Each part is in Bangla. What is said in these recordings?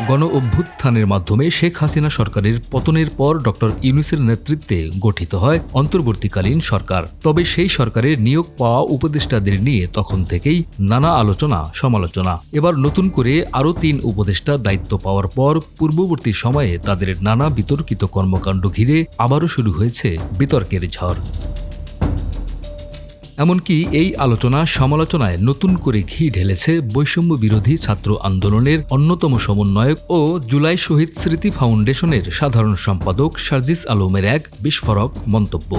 গণ অভ্যুত্থানের মাধ্যমে শেখ হাসিনা সরকারের পতনের পর ডক্টর ইউনূসের নেতৃত্বে গঠিত হয় অন্তর্বর্তীকালীন সরকার। তবে সেই সরকারের নিয়োগ পাওয়া উপদেষ্টাদের নিয়ে তখন থেকেই নানা আলোচনা সমালোচনা। এবার নতুন করে আরও ৩ উপদেষ্টা দায়িত্ব পাওয়ার পর পূর্ববর্তী সময়ে তাদের নানা বিতর্কিত কর্মকাণ্ড ঘিরে আবারও শুরু হয়েছে বিতর্কের ঝড়। এমনকি এই আলোচনা সমালোচনায় নতুন করে ঘি ঢেলেছে বৈষম্য বিরোধী ছাত্র আন্দোলনের অন্যতম সমন্বয়ক ও জুলাই শহীদ স্মৃতি ফাউন্ডেশনের সাধারণ সম্পাদক সার্জিস আলমের এক বিস্ফোরক মন্তব্য।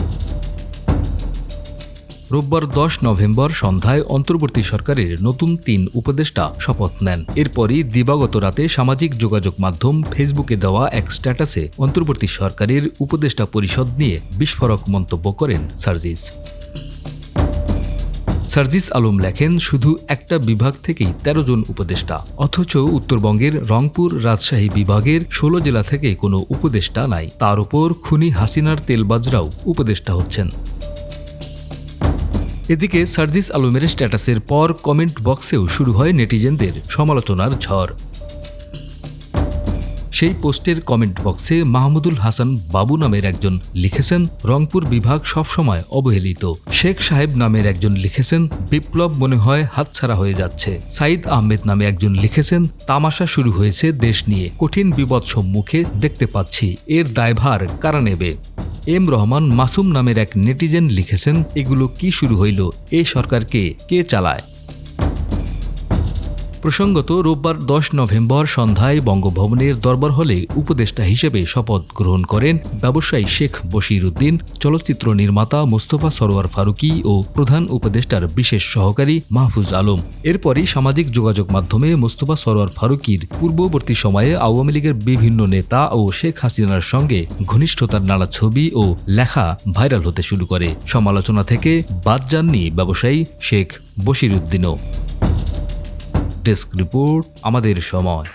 রোববার ১০ নভেম্বর সন্ধ্যায় অন্তর্বর্তী সরকারের নতুন ৩ উপদেষ্টা শপথ নেন। এরপরই দিবাগত রাতে সামাজিক যোগাযোগ মাধ্যম ফেসবুকে দেওয়া এক স্ট্যাটাসে অন্তর্বর্তী সরকারের উপদেষ্টা পরিষদ নিয়ে বিস্ফোরক মন্তব্য করেন সার্জিস। সার্জিস আলম লেখেন, শুধু একটা বিভাগ থেকেই ১৩ জন উপদেষ্টা, অথচ উত্তরবঙ্গের রংপুর রাজশাহী বিভাগের ১৬ জেলা থেকে কোনো উপদেষ্টা নাই। তার উপর খুনি হাসিনার তেলবাজরাও উপদেষ্টা হচ্ছেন। এদিকে সার্জিস আলমের স্ট্যাটাসের পর কমেন্ট বক্সেও শুরু হয় নেটিজেনদের সমালোচনার ঝড়। সেই পোস্টের কমেন্ট বক্সে মাহমুদুল হাসান বাবু নামের একজন লিখেছেন, রংপুর বিভাগ সবসময় অবহেলিত। শেখ সাহেব নামের একজন লিখেছেন, বিপ্লব মনে হয় হাতছাড়া হয়ে যাচ্ছে। সাইদ আহমেদ নামে একজন লিখেছেন, তামাশা শুরু হয়েছে দেশ নিয়ে, কঠিন বিপদ সম্মুখে দেখতে পাচ্ছি, এর দায়ভার কারা নেবে? এম রহমান মাসুম নামের এক নেটিজেন লিখেছেন, এগুলো কি শুরু হইল? এই সরকারকে কে চালায়? প্রসঙ্গত, রোববার ১০ নভেম্বর সন্ধ্যায় বঙ্গভবনের দরবার হলে উপদেষ্টা হিসেবে শপথ গ্রহণ করেন ব্যবসায়ী শেখ বশির উদ্দিন, চলচ্চিত্র নির্মাতা মোস্তফা সরোয়ার ফারুকী ও প্রধান উপদেষ্টার বিশেষ সহকারী মাহফুজ আলম। এরপরই সামাজিক যোগাযোগ মাধ্যমে মোস্তফা সরোয়ার ফারুকীর পূর্ববর্তী সময়ে আওয়ামী লীগের বিভিন্ন নেতা ও শেখ হাসিনার সঙ্গে ঘনিষ্ঠতার নানা ছবি ও লেখা ভাইরাল হতে শুরু করে। সমালোচনা থেকে বাদ যাননি ব্যবসায়ী শেখ বশির উদ্দিনও। ডেস্ক রিপোর্ট, আমাদের সময়।